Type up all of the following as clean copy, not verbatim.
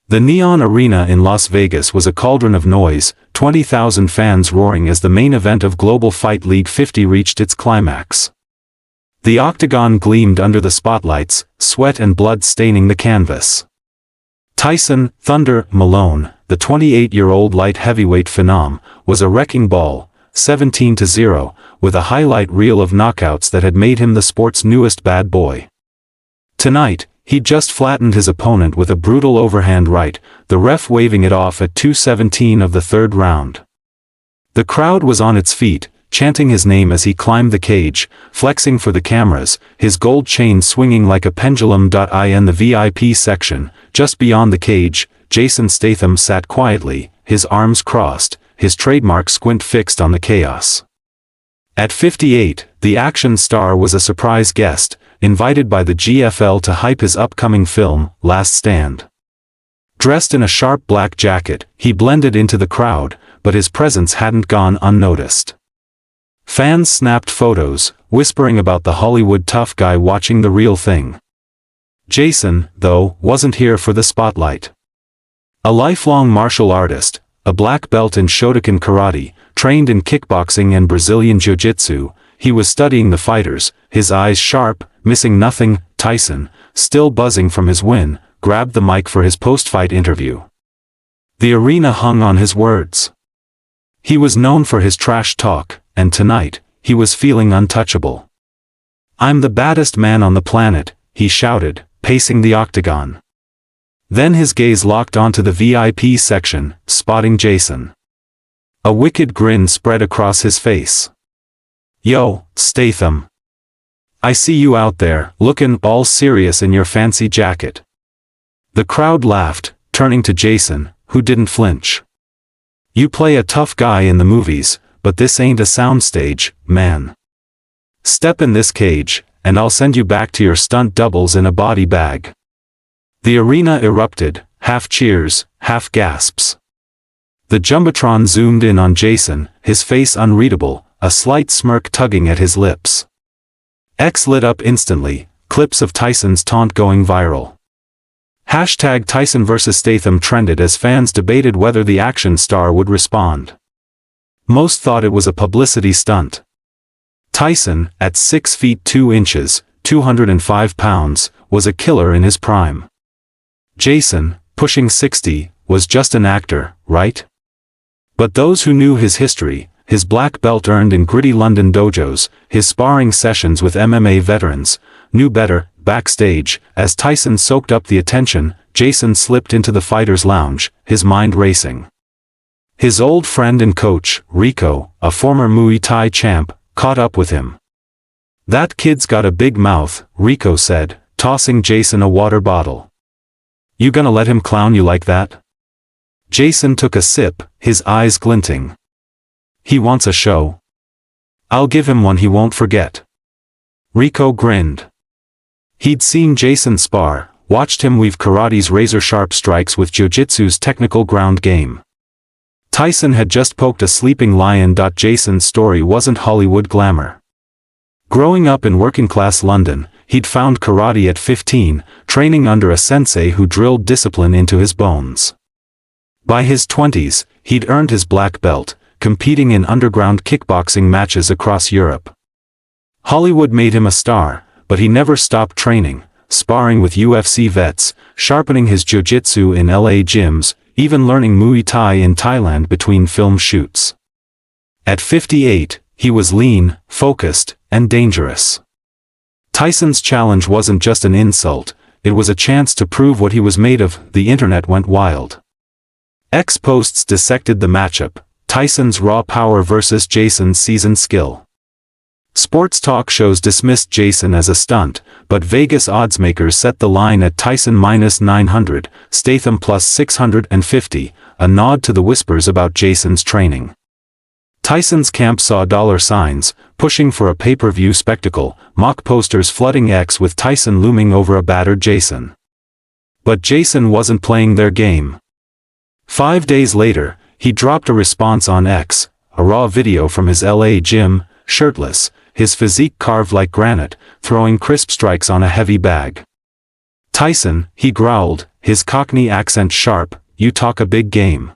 The Neon Arena in Las Vegas was a cauldron of noise, 20,000 fans roaring as the main event of Global Fight League 50 reached its climax. The octagon gleamed under the spotlights, sweat and blood staining the canvas. Tyson, Thunder, Malone, the 28-year-old light heavyweight phenom, was a wrecking ball, 17-0, with a highlight reel of knockouts that had made him the sport's newest bad boy. Tonight, he just flattened his opponent with a brutal overhand right, the ref waving it off at 2:17 of the third round. The crowd was on its feet, chanting his name as he climbed the cage, flexing for the cameras, his gold chain swinging like a pendulum. In the VIP section, just beyond the cage, Jason Statham sat quietly, his arms crossed, his trademark squint fixed on the chaos. At 58, the action star was a surprise guest, invited by the GFL to hype his upcoming film, Last Stand. Dressed in a sharp black jacket, he blended into the crowd, but his presence hadn't gone unnoticed. Fans snapped photos, whispering about the Hollywood tough guy watching the real thing. Jason, though, wasn't here for the spotlight. A lifelong martial artist, a black belt in Shotokan karate, trained in kickboxing and Brazilian jiu-jitsu, he was studying the fighters, his eyes sharp, missing nothing. Tyson, still buzzing from his win, grabbed the mic for his post-fight interview. The arena hung on his words. He was known for his trash talk, and tonight, he was feeling untouchable. "I'm the baddest man on the planet," he shouted, pacing the octagon. Then his gaze locked onto the VIP section, spotting Jason. A wicked grin spread across his face. "Yo, Statham. I see you out there, looking all serious in your fancy jacket." The crowd laughed, turning to Jason, who didn't flinch. "You play a tough guy in the movies, but this ain't a soundstage, man. Step in this cage, and I'll send you back to your stunt doubles in a body bag." The arena erupted, half cheers, half gasps. The Jumbotron zoomed in on Jason, his face unreadable, a slight smirk tugging at his lips. X lit up instantly, clips of Tyson's taunt going viral. Hashtag Tyson vs Statham trended as fans debated whether the action star would respond. Most thought it was a publicity stunt. Tyson, at 6 feet 2 inches, 205 pounds, was a killer in his prime. Jason, pushing 60, was just an actor, right? But those who knew his history, his black belt earned in gritty London dojos, his sparring sessions with MMA veterans, knew better. Backstage, as Tyson soaked up the attention, Jason slipped into the fighter's lounge, his mind racing. His old friend and coach, Rico, a former Muay Thai champ, caught up with him. "That kid's got a big mouth," Rico said, tossing Jason a water bottle. "You gonna let him clown you like that?" Jason took a sip, his eyes glinting. "He wants a show. I'll give him one he won't forget." Rico grinned. He'd seen Jason spar, watched him weave karate's razor-sharp strikes with jiu-jitsu's technical ground game. Tyson had just poked a sleeping lion. Jason's story wasn't Hollywood glamour. Growing up in working-class London, he'd found karate at 15, training under a sensei who drilled discipline into his bones. By his 20s, he'd earned his black belt, competing in underground kickboxing matches across Europe. Hollywood made him a star, but he never stopped training, sparring with UFC vets, sharpening his jiu-jitsu in LA gyms, even learning Muay Thai in Thailand between film shoots. At 58, he was lean, focused, and dangerous. Tyson's challenge wasn't just an insult, it was a chance to prove what he was made of. The internet went wild. X posts dissected the matchup, Tyson's raw power versus Jason's seasoned skill. Sports talk shows dismissed Jason as a stunt, but Vegas oddsmakers set the line at Tyson -900, Statham +650, a nod to the whispers about Jason's training. Tyson's camp saw dollar signs, pushing for a pay-per-view spectacle, mock posters flooding X with Tyson looming over a battered Jason. But Jason wasn't playing their game. 5 days later, he dropped a response on X, a raw video from his LA gym, shirtless, his physique carved like granite, throwing crisp strikes on a heavy bag. "Tyson," he growled, his Cockney accent sharp, "you talk a big game.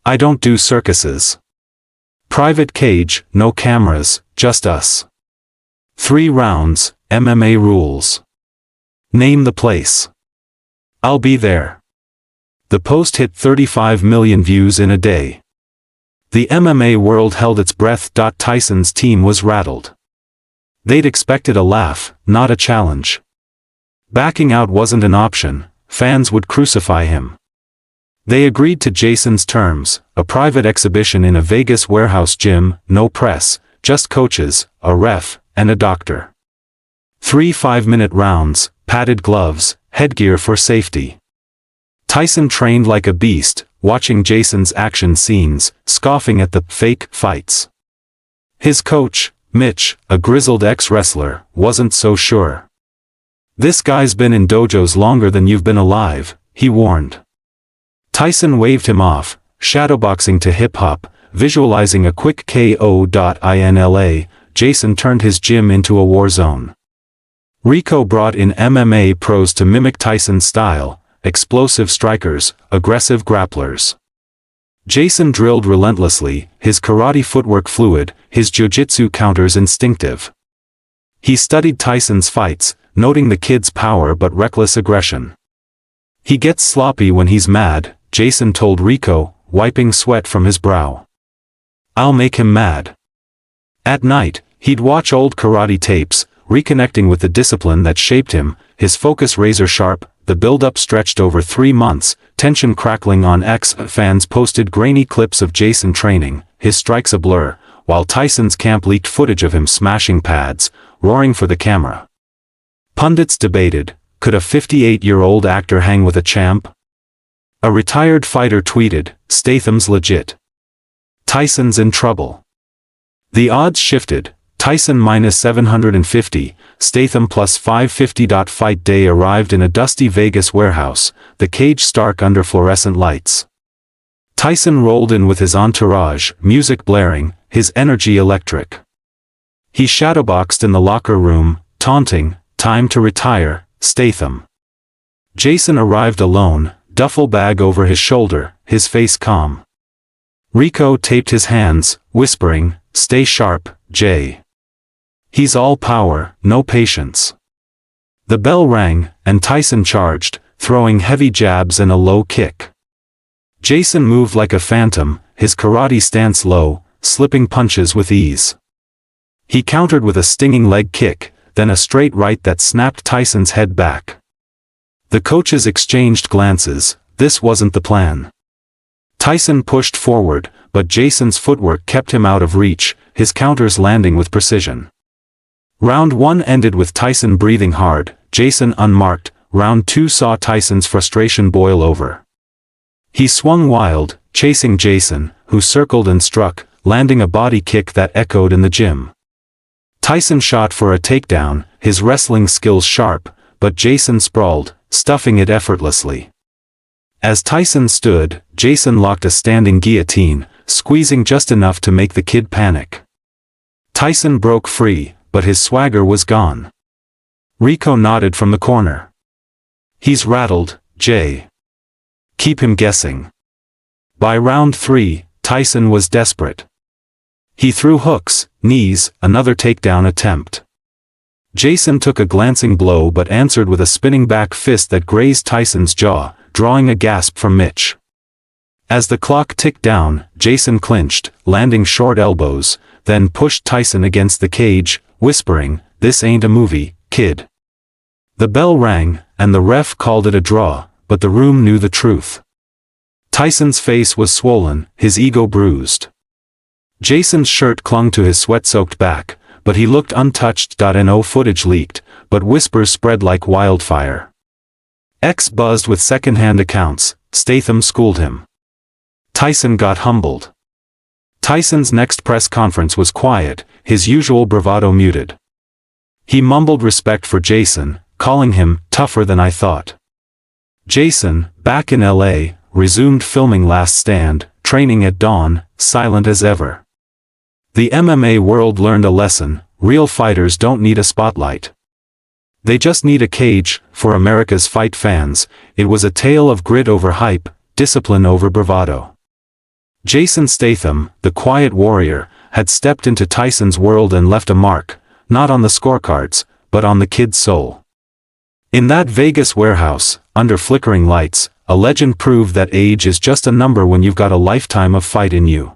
I don't do circuses. Private cage, no cameras, just us. 3 rounds, MMA rules. Name the place. I'll be there." The post hit 35 million views in a day. The MMA world held its breath. Tyson's team was rattled. They'd expected a laugh, not a challenge. Backing out wasn't an option, fans would crucify him. They agreed to Jason's terms, a private exhibition in a Vegas warehouse gym, no press, just coaches, a ref, and a doctor. 3 5-minute rounds, padded gloves, headgear for safety. Tyson trained like a beast, watching Jason's action scenes, scoffing at the fake fights. His coach, Mitch, a grizzled ex-wrestler, wasn't so sure. "This guy's been in dojos longer than you've been alive," he warned. Tyson waved him off, shadowboxing to hip-hop, visualizing a quick KO.INLA. Jason turned his gym into a war zone. Rico brought in MMA pros to mimic Tyson's style, explosive strikers, aggressive grapplers. Jason drilled relentlessly, his karate footwork fluid, his jiu-jitsu counters instinctive. He studied Tyson's fights, noting the kid's power but reckless aggression. "He gets sloppy when he's mad," Jason told Rico, wiping sweat from his brow. "I'll make him mad." At night, he'd watch old karate tapes, reconnecting with the discipline that shaped him, his focus razor sharp, the build-up stretched over 3 months, tension crackling on X. Fans posted grainy clips of Jason training, his strikes a blur, while Tyson's camp leaked footage of him smashing pads, roaring for the camera. Pundits debated, could a 58-year-old actor hang with a champ? A retired fighter tweeted, "Statham's legit. Tyson's in trouble." The odds shifted, Tyson -750, Statham +550. Fight day arrived in a dusty Vegas warehouse, the cage stark under fluorescent lights. Tyson rolled in with his entourage, music blaring, his energy electric. He shadowboxed in the locker room, taunting, "Time to retire, Statham." Jason arrived alone, duffel bag over his shoulder, his face calm. Rico taped his hands, whispering, "Stay sharp, Jay. He's all power, no patience." The bell rang, and Tyson charged, throwing heavy jabs and a low kick. Jason moved like a phantom, his karate stance low, slipping punches with ease. He countered with a stinging leg kick, then a straight right that snapped Tyson's head back. The coaches exchanged glances, this wasn't the plan. Tyson pushed forward, but Jason's footwork kept him out of reach, his counters landing with precision. Round 1 ended with Tyson breathing hard, Jason unmarked. Round 2 saw Tyson's frustration boil over. He swung wild, chasing Jason, who circled and struck, landing a body kick that echoed in the gym. Tyson shot for a takedown, his wrestling skills sharp, but Jason sprawled, stuffing it effortlessly. As Tyson stood, Jason locked a standing guillotine, squeezing just enough to make the kid panic. Tyson broke free, but his swagger was gone. Rico nodded from the corner. "He's rattled, Jay. Keep him guessing." By round 3, Tyson was desperate. He threw hooks, knees, another takedown attempt. Jason took a glancing blow but answered with a spinning back fist that grazed Tyson's jaw, drawing a gasp from Mitch. As the clock ticked down, Jason clinched, landing short elbows, then pushed Tyson against the cage, whispering, "This ain't a movie, kid." The bell rang, and the ref called it a draw, but the room knew the truth. Tyson's face was swollen, his ego bruised. Jason's shirt clung to his sweat-soaked back, but he looked untouched. No footage leaked, but whispers spread like wildfire. X buzzed with second-hand accounts, Statham schooled him. Tyson got humbled. Tyson's next press conference was quiet, his usual bravado muted. He mumbled respect for Jason, calling him tougher than I thought. Jason, back in LA, resumed filming Last Stand, training at dawn, silent as ever. The MMA world learned a lesson, real fighters don't need a spotlight. They just need a cage. For America's fight fans, it was a tale of grit over hype, discipline over bravado. Jason Statham, the quiet warrior, had stepped into Tyson's world and left a mark, not on the scorecards, but on the kid's soul. In that Vegas warehouse, under flickering lights, a legend proved that age is just a number when you've got a lifetime of fight in you.